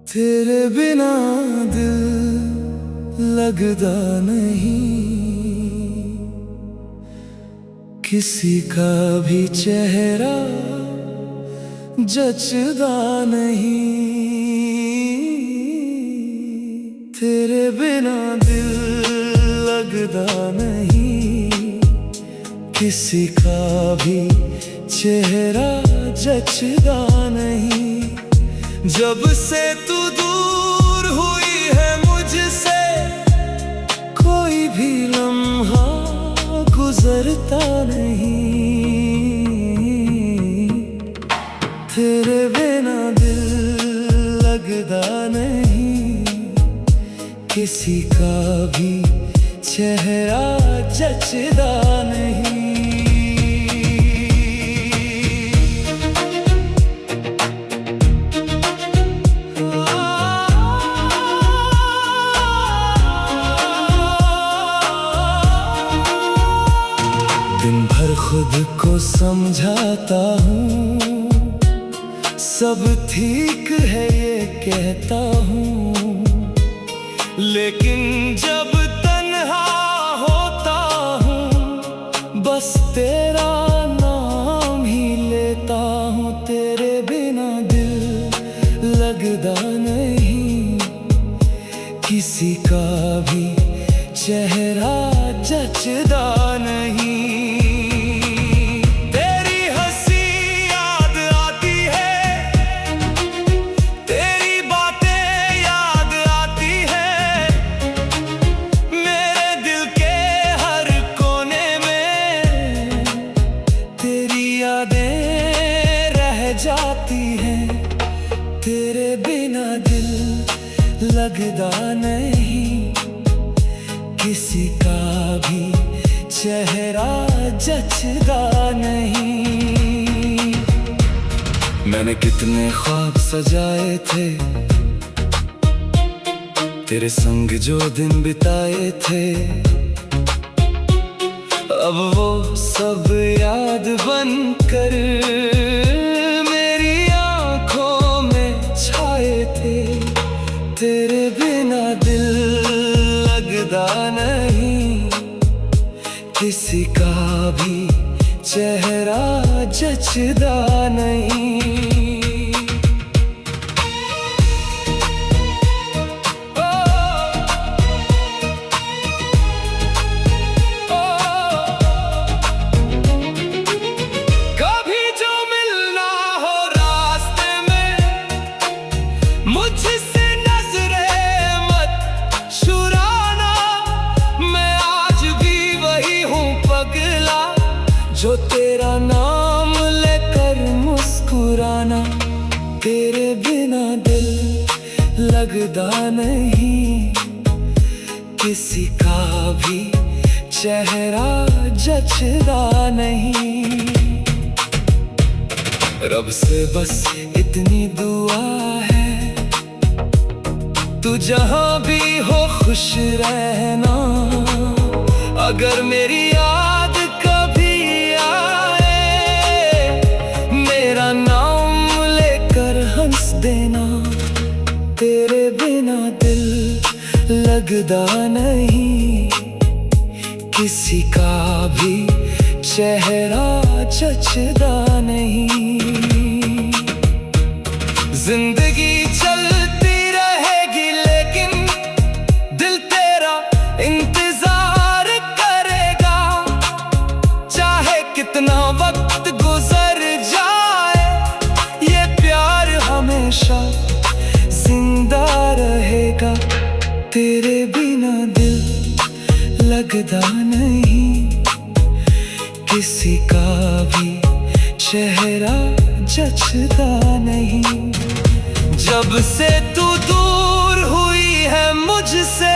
तेरे बिना दिल लगता नहीं, किसी का भी चेहरा जचदा नहीं। तेरे बिना दिल लगता नहीं, किसी का भी चेहरा जचदा नहीं। जब से तू दूर हुई है मुझसे, कोई भी लम्हा गुजरता नहीं। तेरे बिना दिल लगता नहीं, किसी का भी चेहरा जचदा नहीं। दिन भर खुद को समझाता हूँ, सब ठीक है ये कहता हूँ, लेकिन जब तन्हा होता हूँ बस तेरा नाम ही लेता हूँ। तेरे बिना दिल लगता नहीं, किसी का भी चेहरा जचदा नहीं। जाती है तेरे बिना दिल लगता नहीं, किसी का भी चेहरा जचदा नहीं। मैंने कितने ख्वाब सजाए थे, तेरे संग जो दिन बिताए थे, अब वो सब याद बनकर तेरे बिना दिल लगता नहीं, किसी का भी चेहरा जचदा नहीं। कभी जो मिलना हो रास्ते में, मुझसे जो तेरा नाम लेकर मुस्कुराना। तेरे बिना दिल लगता नहीं, किसी का भी चेहरा जचदा नहीं। रब से बस इतनी दुआ है, तू जहां भी हो खुश रहना। अगर मेरी याद कभी आए, मेरा नाम लेकर हंस देना। तेरे बिना दिल लगता नहीं, किसी का भी चेहरा जचदा नहीं। जिंदगी चलती रहेगी लेकिन दिल तेरा इंतजार करेगा। चाहे कितना वक्त गुजर जाए, ये प्यार हमेशा जिंदा रहेगा। तेरे बिना दिल लगता नहीं, किसी का भी चेहरा जचदा नहीं। जब से तू दूर हुई है मुझसे,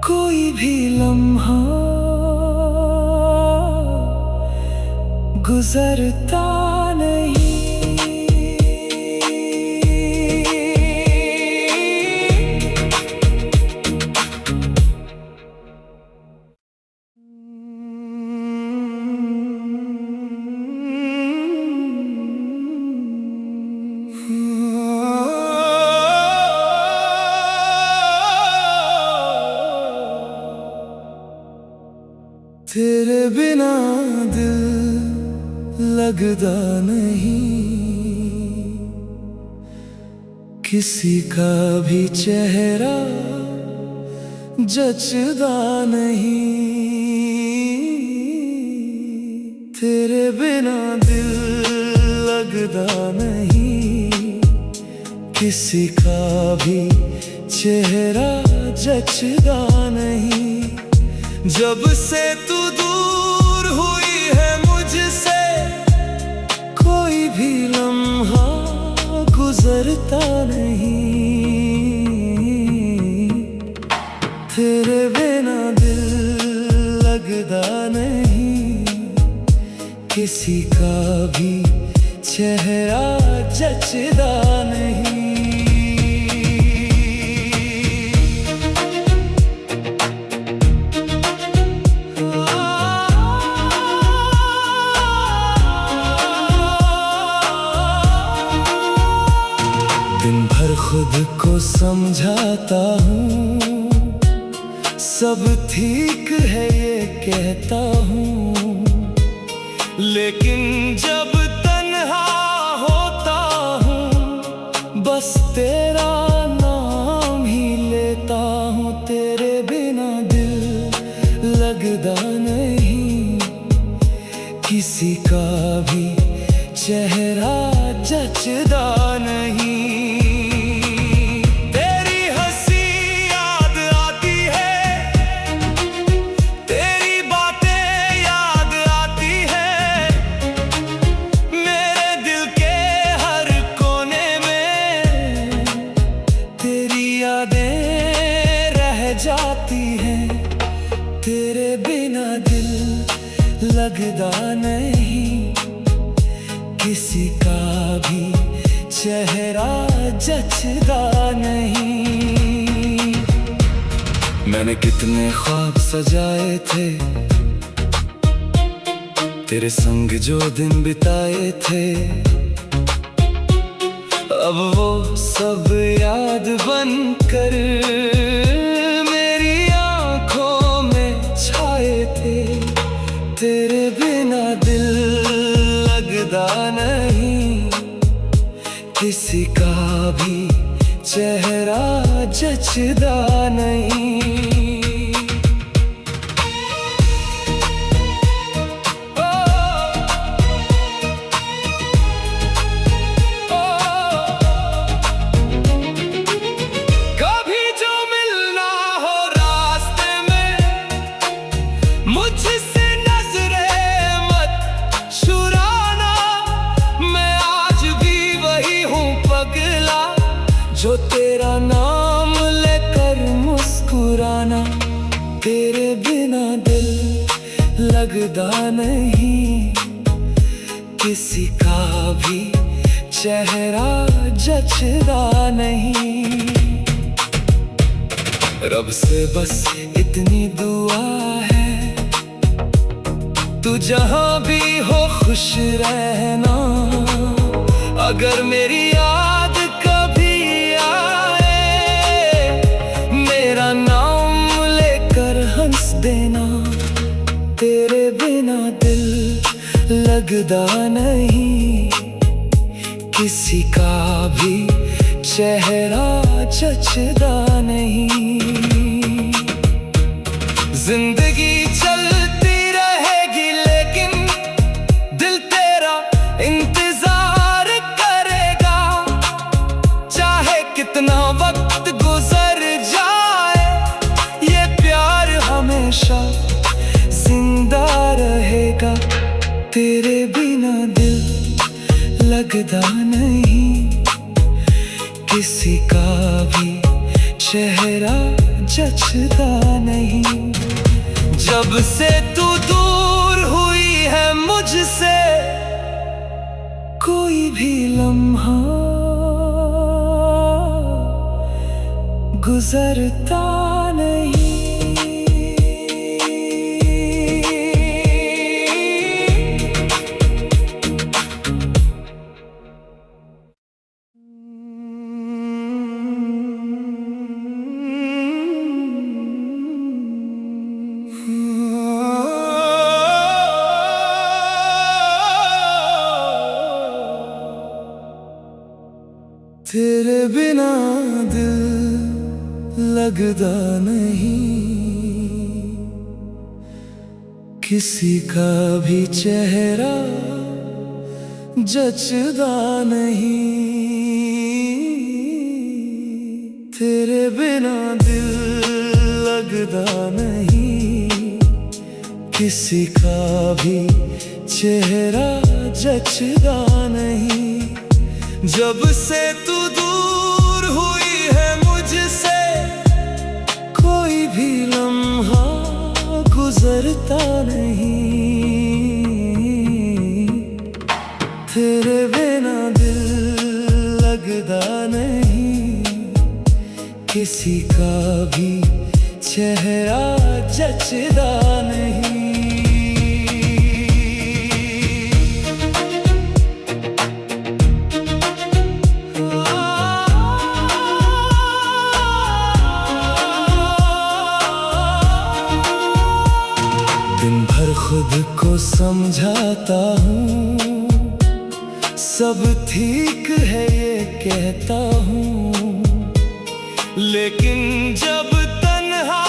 कोई भी लम्हा गुजरता नहीं। बिना दिल लगता नहीं, किसी का भी चेहरा जचदा नहीं। तेरे बिना दिल लगता नहीं, किसी का भी चेहरा जचदा नहीं। जब से तू दूर हुई है मुझसे, कोई भी लम्हा गुजरता नहीं। तेरे बिना दिल लगता नहीं, किसी का भी चेहरा जचदा नहीं। दिन भर खुद को समझाता हूँ, सब ठीक है ये कहता हूँ, लेकिन जब तन्हा होता हूँ बस तेरा नाम ही लेता हूँ। तेरे बिना दिल लगता नहीं, किसी का भी चेहरा जचदा नहीं। तेरी हंसी याद आती है, तेरी बातें याद आती है, मेरे दिल के हर कोने में तेरी यादें रह जाती हैं। तेरे बिना दिल लगता नहीं, किसी का भी चेहरा जचदा नहीं। मैंने कितने ख्वाब सजाए थे, तेरे संग जो दिन बिताए थे, अब वो सब याद बनकर मेरी आंखों में छाए थे। तेरे बिना दिल लगता नहीं, किसी का भी चेहरा जचदा नहीं। कभी जो मिलना हो रास्ते में, मुझसे नजरें मत चुराना। मैं आज भी वही हूँ पगला, जो तेरा नाम लेकर मुस्कुराना। तेरे बिना दिल लगता नहीं, किसी का भी चेहरा जचदा नहीं। रब से बस इतनी दुआ है, तू जहाँ भी हो खुश रहना। अगर मेरी याद कभी आए, मेरा नाम लेकर हंस देना। तेरे बिना दिल लगता नहीं, किसी का भी चेहरा जचदा नहीं। जिंदगी चलती रहेगी लेकिन दिल तेरा इंतजार करेगा। चाहे कितना वक्त गुजर जाए, ये प्यार हमेशा जिंदा रहेगा। तेरे बिना दिल लगता नहीं, किसी का भी चेहरा जचदा नहीं। जब से तू दूर हुई है मुझसे, कोई भी लम्हा गुजरता नहीं। तेरे बिना दिल लगता नहीं, किसी का भी चेहरा जचदा नहीं। तेरे बिना दिल लगता नहीं, किसी का भी चेहरा जचदा नहीं। जब से तू दूर हुई है मुझसे, कोई भी लम्हा गुजरता नहीं। तेरे बिना दिल लगता नहीं, किसी का भी चेहरा जचदा नहीं। दिन भर खुद को समझाता हूँ, सब ठीक है ये कहता हूँ, लेकिन जब तन्हा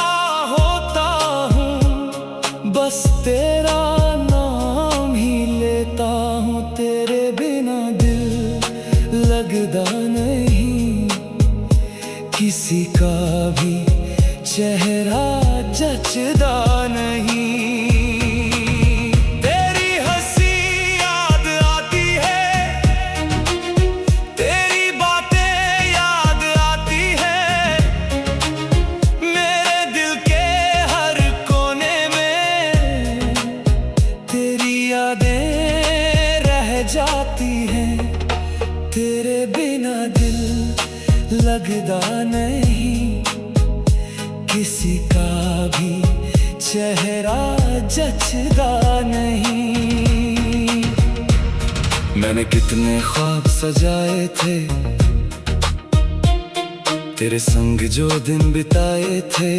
होता हूँ बस तेरा नाम ही लेता हूँ। तेरे बिना दिल लगता नहीं, किसी का भी चेहरा जचदा नहीं। जाती है तेरे बिना दिल लगता नहीं, किसी का भी चेहरा जचदा नहीं। मैंने कितने ख्वाब सजाए थे, तेरे संग जो दिन बिताए थे,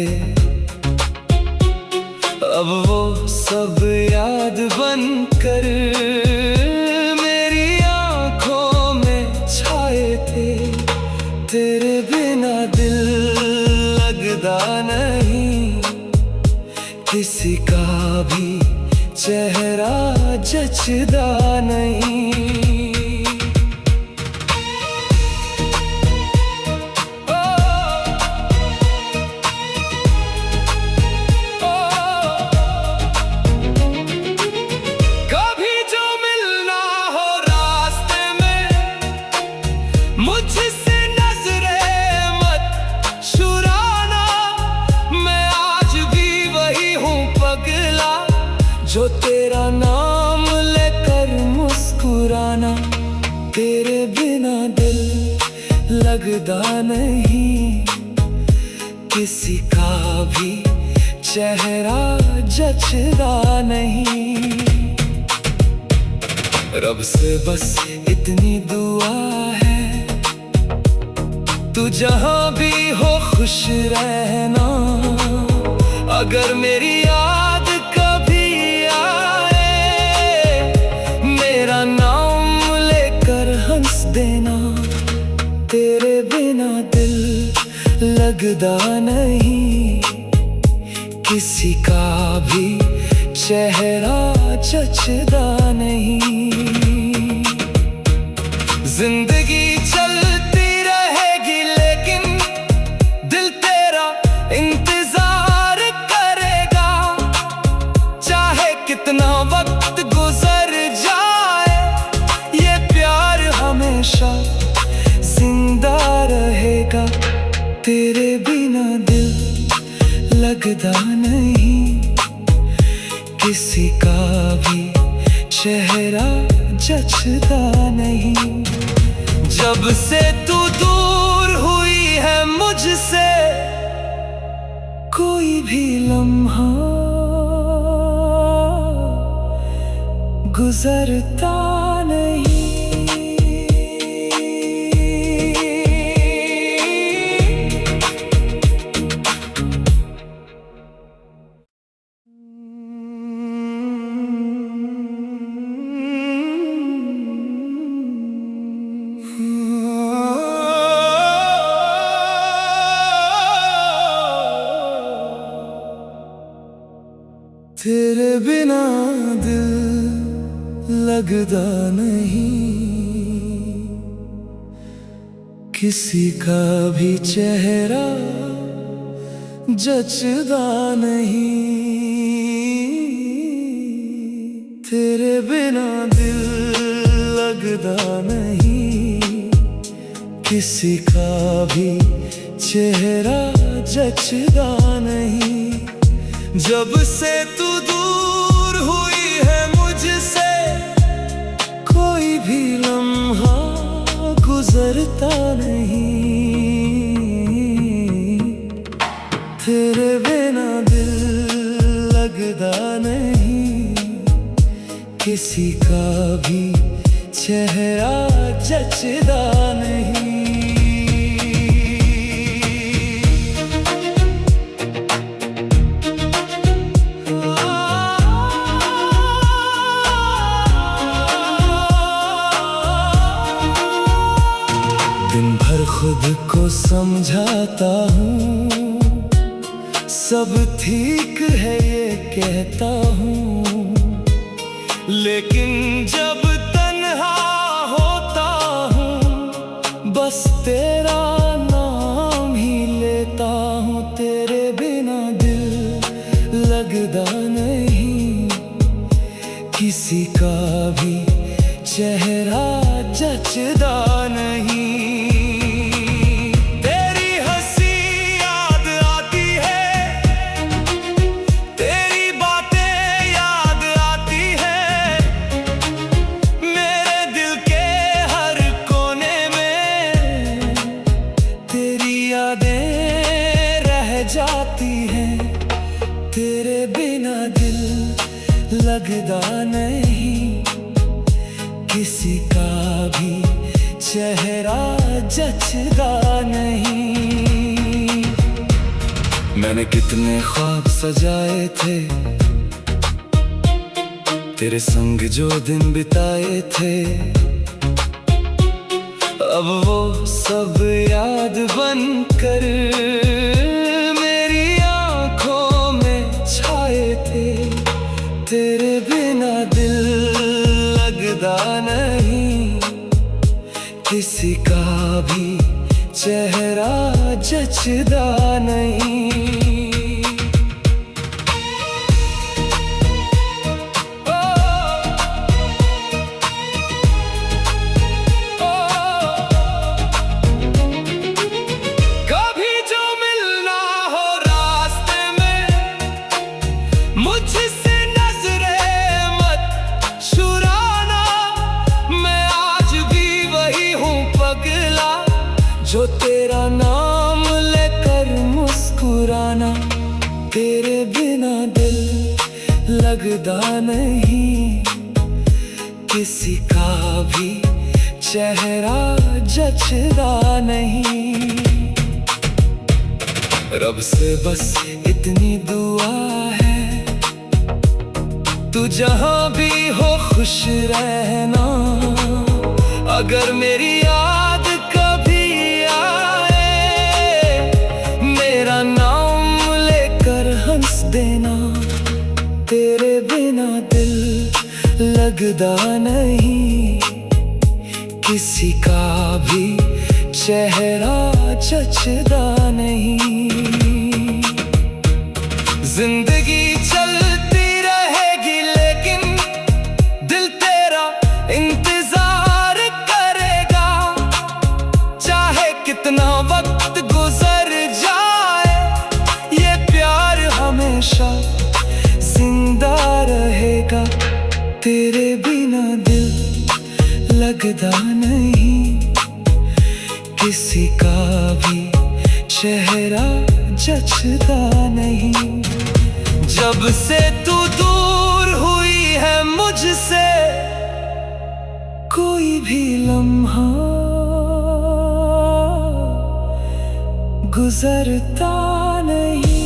अब वो सब याद बनकर तेरे बिना दिल लगता नहीं, किसी का भी चेहरा जचदा नहीं। कभी जो मिलना हो रास्ते में, मुझसे जो तेरा नाम लेकर मुस्कुराना। तेरे बिना दिल लगता नहीं, किसी का भी चेहरा जचदा नहीं। रब से बस इतनी दुआ है, तू जहां भी हो खुश रहना। अगर मेरी याद कभी आए, मेरा नाम लेकर हंस देना। तेरे बिना दिल लगता नहीं, किसी का भी चेहरा जचदा नहीं। जिंदगी चलती रहेगी लेकिन दिल तेरा इंतजार करेगा। चाहे कितना वक्त गुजर जाए, ये प्यार हमेशा जिंदा रहेगा। तेरे बिना दिल लगता नहीं, किसी का भी चेहरा जचदा नहीं। जब से तू दूर हुई है मुझसे, कोई भी लम्हा गुजरता नहीं। तेरे बिना दिल लगता नहीं, किसी का भी चेहरा जचदा नहीं। तेरे बिना दिल लगता नहीं, किसी का भी चेहरा जचदा नहीं। जब से तू दूर हुई है मुझसे, कोई भी लम्हा गुजरता नहीं। तेरे बिना दिल लगता नहीं, किसी का भी चेहरा जचदा नहीं। दिन भर खुद को समझाता हूँ, सब ठीक है ये कहता हूँ, लेकिन जब तन्हा होता हूँ बस तेरा नाम ही लेता हूँ। तेरे बिना दिल लगता नहीं, किसी का भी चेहरा जचदा नहीं। जाती है तेरे बिना दिल लगता नहीं, किसी का भी चेहरा जचदा नहीं। मैंने कितने ख्वाब सजाए थे, तेरे संग जो दिन बिताए थे, अब वो सब याद बनकर तेरे बिना दिल लगता नहीं, किसी का भी चेहरा जचदा नहीं। कभी जो मिलना हो रास्ते में, मुझसे जो तेरा नाम लेकर मुस्कुराना। तेरे बिना दिल लगता नहीं, किसी का भी चेहरा जचदा नहीं। रब से बस इतनी दुआ है, तू जहां भी हो खुश रहना। अगर मेरी याद कभी आए, मेरा नाम लेकर हंस देना। तेरे बिना दिल लगता नहीं, किसी का भी चेहरा जचदा नहीं। जिंदगी चलती रहेगी लेकिन दिल तेरा इंतजार करेगा। चाहे कितना वक्त गुजर जाए, ये प्यार हमेशा जिंदा रहेगा। तेरे बिना दिल लगता नहीं, किसी का भी चेहरा जचदा नहीं। जब से तू दूर हुई है मुझसे, कोई भी लम्हा गुजरता नहीं।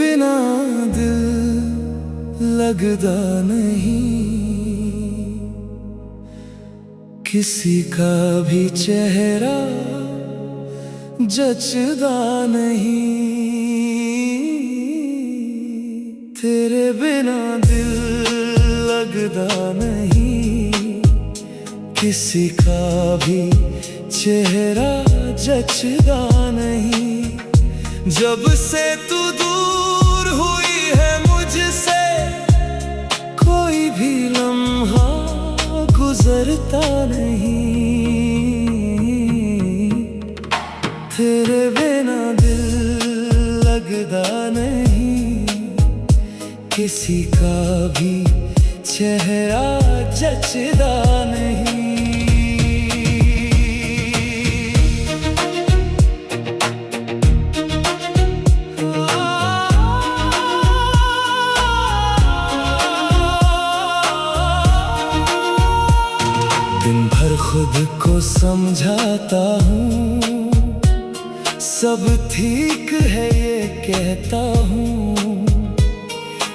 बिना दिल लगदा नहीं, किसी का भी चेहरा जचदा नहीं। तेरे बिना दिल लगदा नहीं, किसी का भी चेहरा जचदा नहीं। जब से तू दूर हुई है मुझसे, कोई भी लम्हा गुजरता नहीं। तेरे बिना दिल लगदा नहीं, किसी का भी चेहरा जचदा नहीं। दिन भर खुद को समझाता हूँ, सब ठीक है ये कहता हूँ,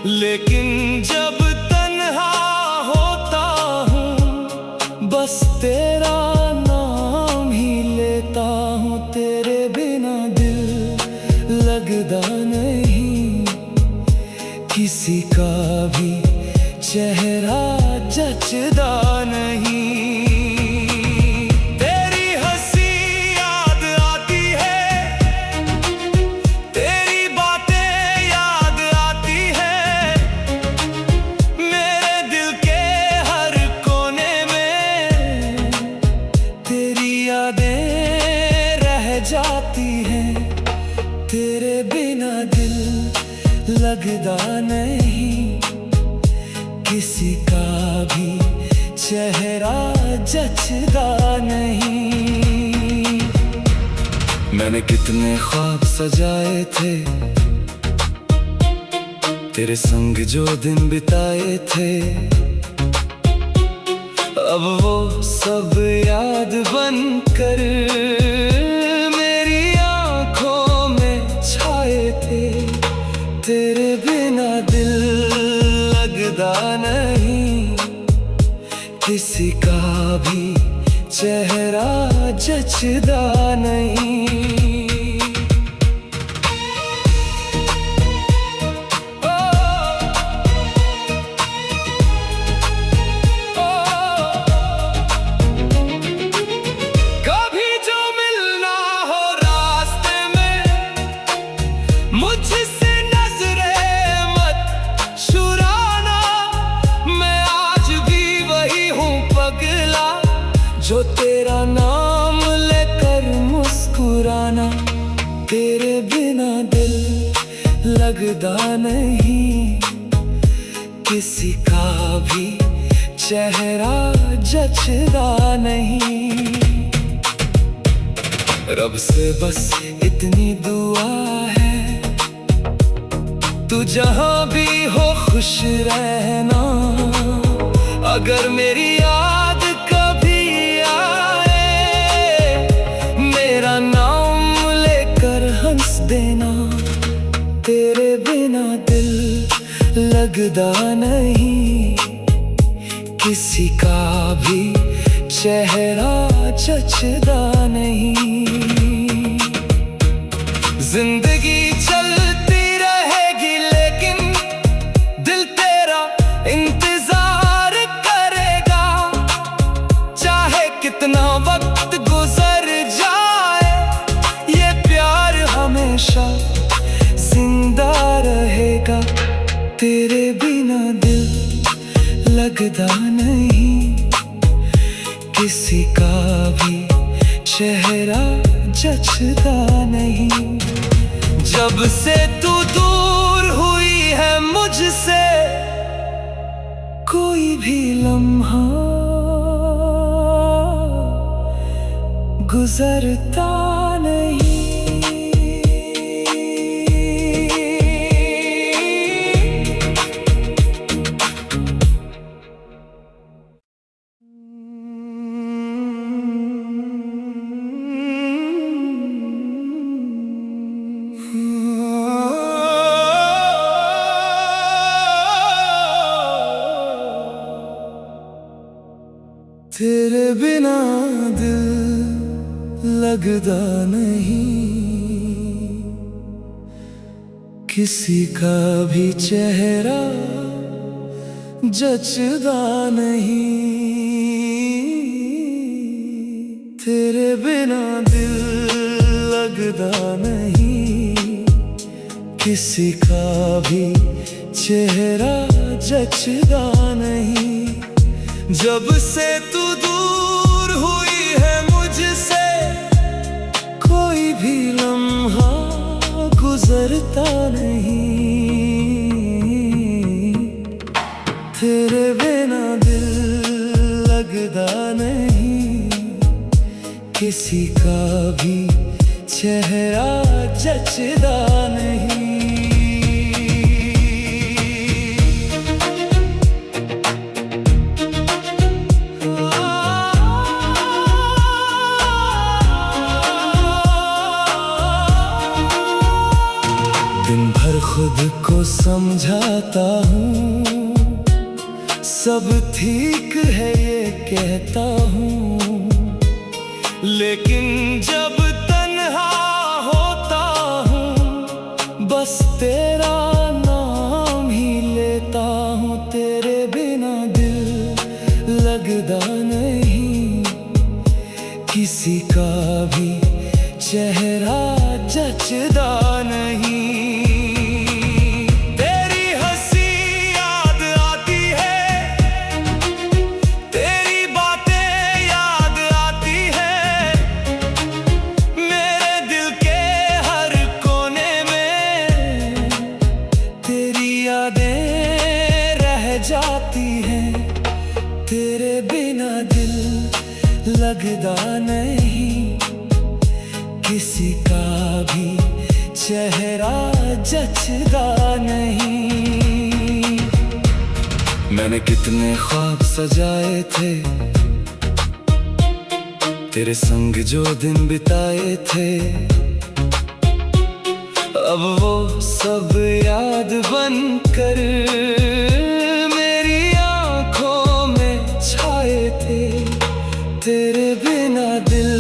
लेकिन जब तन्हा होता हूँ बस तेरा नाम ही लेता हूँ। तेरे बिना दिल लगदा नहीं, किसी का भी चेहरा जचदा नहीं। जाती है तेरे बिना दिल लगदा नहीं, किसी का भी चेहरा जचदा नहीं। मैंने कितने ख्वाब सजाए थे, तेरे संग जो दिन बिताए थे, अब वो सब याद बनकर तेरे बिना दिल लगदा नहीं, किसी का भी चेहरा जचदा नहीं। कभी जो मिलना हो रास्ते में, मुझसे जो तेरा नाम लेकर मुस्कुराना। तेरे बिना दिल लगदा नहीं, किसी का भी चेहरा जचदा नहीं। रब से बस इतनी दुआ है, तू जहां भी हो खुश रहना। अगर मेरी याद देना, तेरे बिना दिल लगदा नहीं, किसी का भी चेहरा जचदा नहीं। जिंदगी चलती रहेगी लेकिन दिल तेरा इंतजार करेगा, चाहे कितना वक्त गुजर जाए, ये प्यार हमेशा जिंदा रहेगा। तेरे बिना दिल लगदा नहीं, किसी का भी चेहरा जचदा नहीं। जब से तू दूर हुई है मुझसे, कोई भी लम्हा गुजरता नहीं। तेरे बिना दिल लगता नहीं, किसी का भी चेहरा जचदा नहीं। तेरे बिना दिल लगता नहीं, किसी का भी चेहरा जचदा नहीं। जब से तू दूर हुई है मुझसे, कोई भी लम्हा गुजरता नहीं। तेरे बिना दिल लगता नहीं, किसी का भी चेहरा जचदा नहीं। दिन भर खुद को समझाता हूँ, सब ठीक है ये कहता हूँ, लेकिन जब तन्हा होता हूँ बस तेरा नाम ही लेता हूँ। तेरे बिना दिल लगता नहीं, किसी का भी चेहरा जचदा नहीं। जाती है तेरे बिना दिल लगता नहीं, किसी का भी चेहरा जचदा नहीं। मैंने कितने ख्वाब सजाए थे, तेरे संग जो दिन बिताए थे, अब वो सब याद बनकर तेरे बिना दिल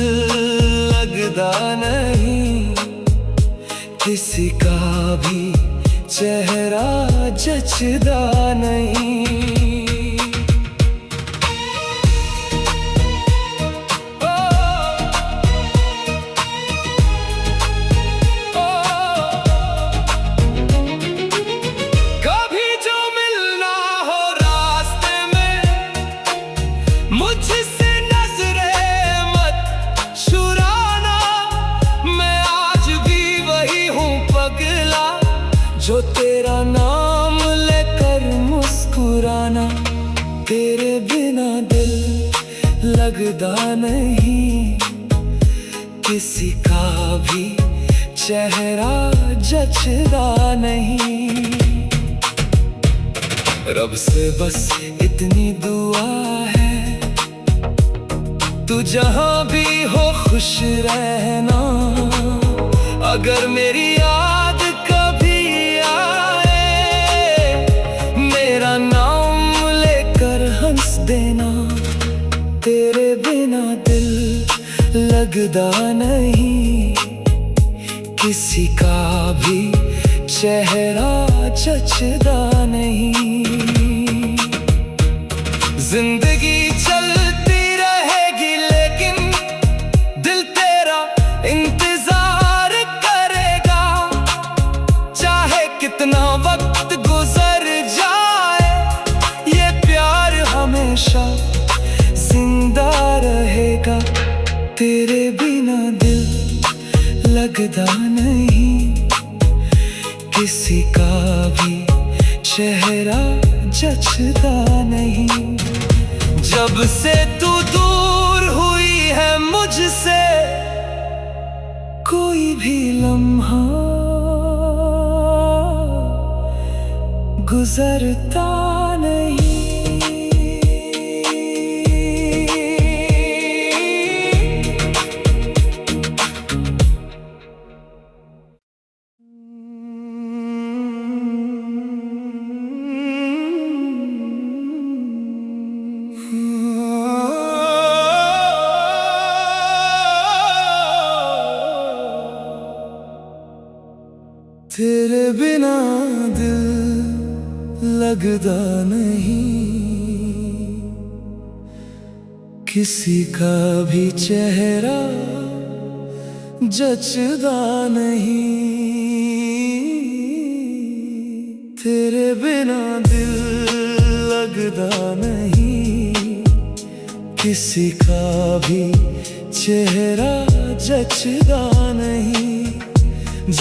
लगता नहीं, किसी का भी चेहरा जचदा नहीं। कभी जो मिलना हो रास्ते में, मुझसे जो तेरा नाम लेकर मुस्कुराना। तेरे बिना दिल लगता नहीं, किसी का भी चेहरा जचदा नहीं। रब से बस इतनी दुआ है, तू जहां भी हो खुश रहना। अगर मेरी याद कभी आए, मेरा नाम लेकर हंस देना। तेरे बिना दिल लगता नहीं, किसी का भी चेहरा जचदा नहीं। जिंदगी चलती रहेगी लेकिन दिल तेरा इंतजार करेगा। चाहे कितना वक्त गुजर जाए, ये प्यार हमेशा जिंदा रहेगा। तेरे बिना दिल लगता नहीं, किसी का भी चेहरा जचदा नहीं। जब से तू दूर हुई है मुझसे, कोई भी लम्हा गुजरता नहीं। लगदा नहीं, किसी का भी चेहरा जचदा नहीं। तेरे बिना दिल लगदा नहीं, किसी का भी चेहरा जचदा नहीं।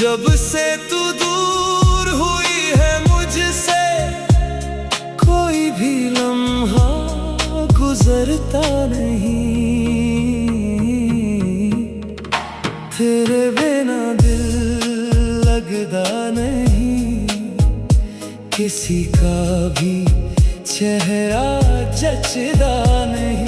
जब से तू दूर हुई है मुझसे, कोई भी लम्हा गुजरता नहीं। तेरे बिना दिल लगदा नहीं, किसी का भी चेहरा जचदा नहीं।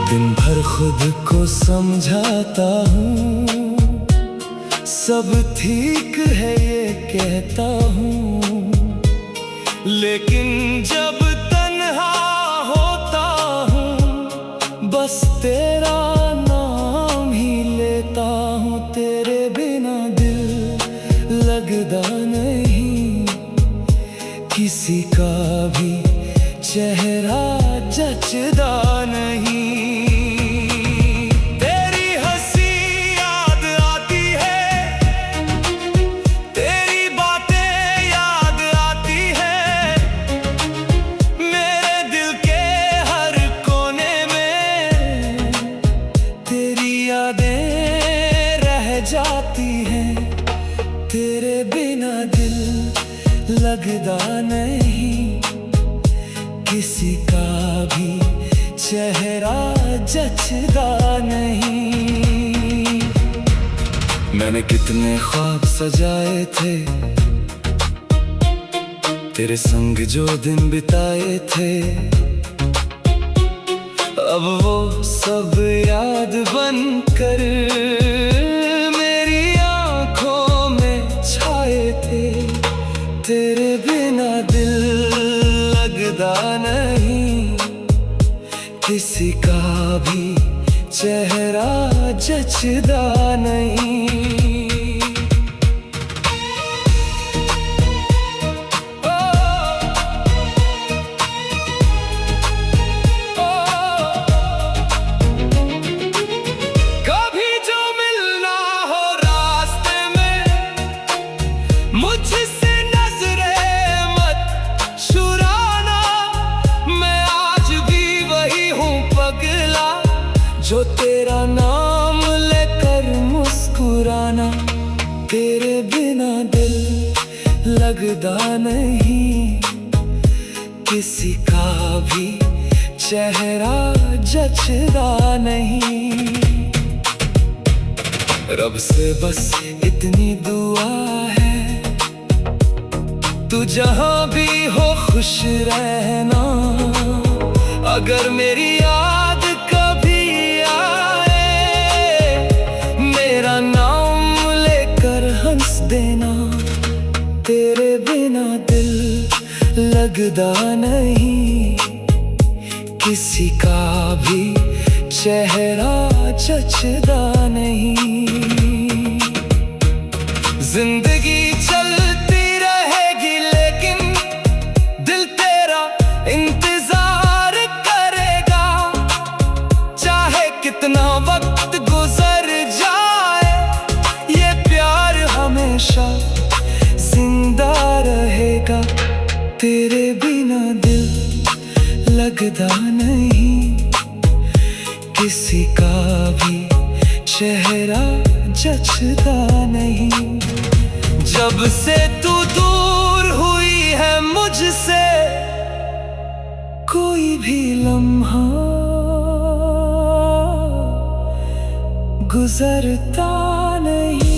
दिन भर खुद को समझाता हूँ, सब ठीक है ये कहता हूँ, लेकिन जब तन्हा होता हूँ बस तेरा नाम ही लेता हूँ। तेरे बिना दिल लगदा नहीं, किसी का भी चेहरा जचदा नहीं। तेरे बिना दिल लगदा नहीं, किसी का भी चेहरा जचदा नहीं। मैंने कितने ख्वाब सजाए थे, तेरे संग जो दिन बिताए थे, अब वो सब याद बनकर तेरे बिना दिल लगदा नहीं, किसी का भी चेहरा जचदा नहीं। कभी जो मिलना हो रास्ते में, मुझसे जो तेरा नाम लेकर मुस्कुराना। तेरे बिना दिल लगदा नहीं, किसी का भी चेहरा जचदा नहीं। रब से बस इतनी दुआ है, तू जहां भी हो खुश रहना। अगर मेरी याद कभी आए, मेरा नाम लेकर हंस देना। तेरे बिना दिल लगदा नहीं, किसी का भी चेहरा जचदा नहीं। जिंदगी चलती रहेगी लेकिन दिल तेरा इंतजार करेगा। चाहे कितना वक्त गुजर जाए, ये प्यार हमेशा जिंदा रहेगा। तेरे बिना दिल लगदा नहीं, किसी का भी चेहरा जचदा नहीं। जब से तू दूर हुई है मुझसे, कोई भी लम्हा गुजरता नहीं।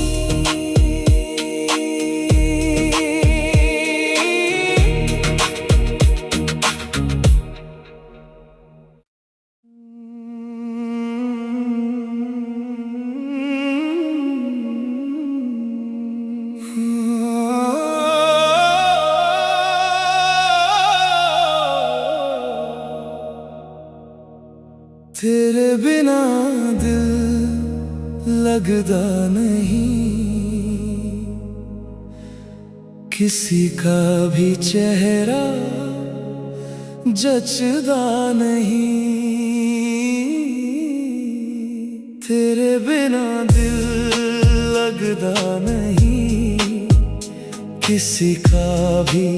तेरे बिना दिल लगता नहीं, किसी का भी चेहरा जचदा नहीं। तेरे बिना दिल लगता नहीं, किसी का भी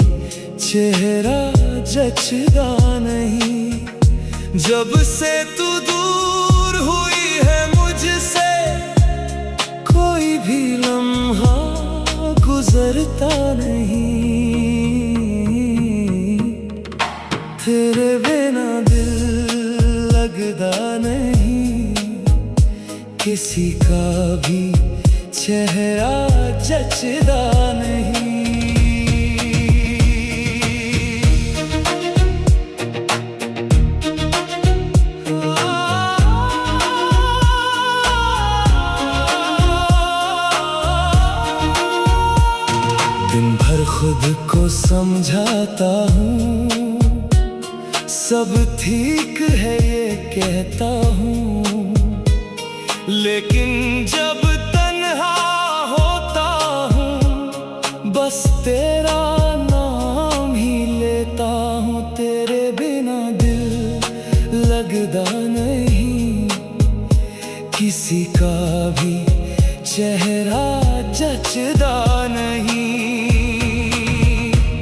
चेहरा जचदा नहीं। जब से तू दूर हुई है मुझसे, कोई भी लम्हा गुजरता नहीं। तेरे बिना दिल लगता नहीं, किसी का भी चेहरा जचदा नहीं। दिन भर खुद को समझाता हूँ, सब ठीक है ये कहता हूँ, लेकिन जब तन्हा होता हूँ बस तेरा नाम ही लेता हूँ। तेरे बिना दिल लगता नहीं, किसी का भी चेहरा जचदा नहीं।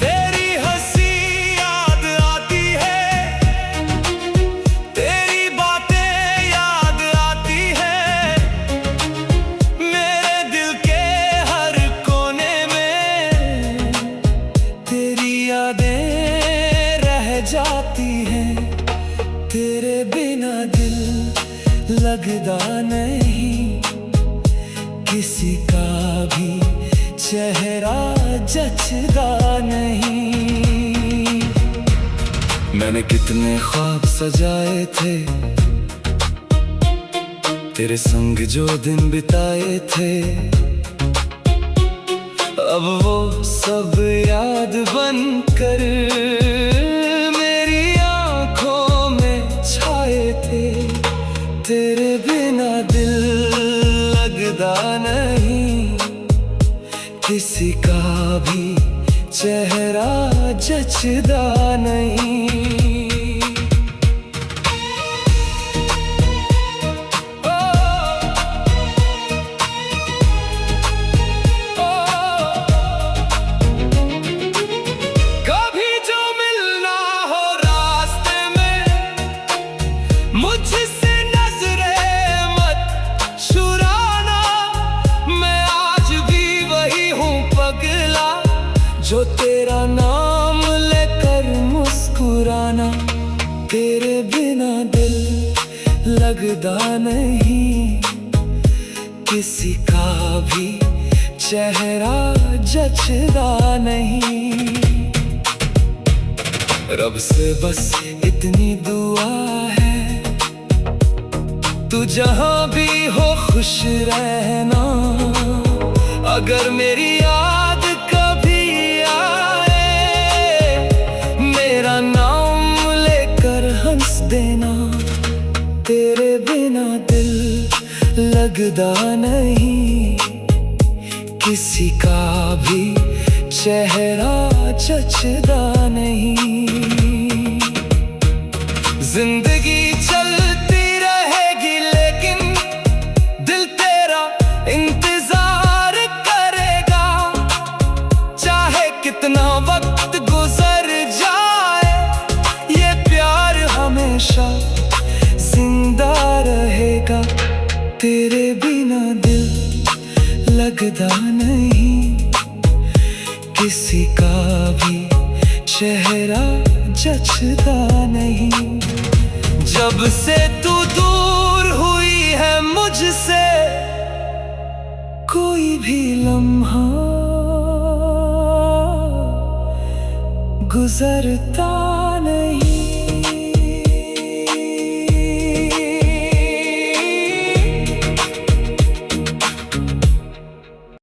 तेरी हंसी याद आती है, तेरी बातें याद आती है, मेरे दिल के हर कोने में तेरी यादें रह जाती हैं। तेरे बिना दिल लगता नहीं, किसी का भी चेहरा जचदा नहीं। मैंने कितने ख्वाब सजाए थे, तेरे संग जो दिन बिताए थे, अब वो सब याद बनकर मेरी आंखों में छाए थे। तेरे बिना दिल लगता नहीं, किसी का भी चेहरा जचदा नहीं। कभी जो मिलना हो रास्ते में, मुझसे नजरें मत चुराना। मैं आज भी वही हूँ पगला, जो तेरा नाम लेकर मुस्कुराना। तेरे बिना दिल लगता नहीं, किसी का भी चेहरा जचदा नहीं। रब से बस इतनी दुआ है, तू जहाँ भी हो खुश रहना। अगर मेरी याद कभी आए, मेरा नाम लेकर हंस देना। तेरे बिना दिल लगता नहीं, किसी का भी चेहरा जचदा नहीं। जिंदगी चलती रहेगी लेकिन दिल तेरा इंतजार करेगा। चाहे कितना वक्त गुजर जाए, ये प्यार हमेशा जिंदा रहेगा। तेरे बिना दिल लगता नहीं, किसी का भी चेहरा जचदा नहीं। जब से तू दूर हुई है मुझसे, कोई भी लम्हा गुजरता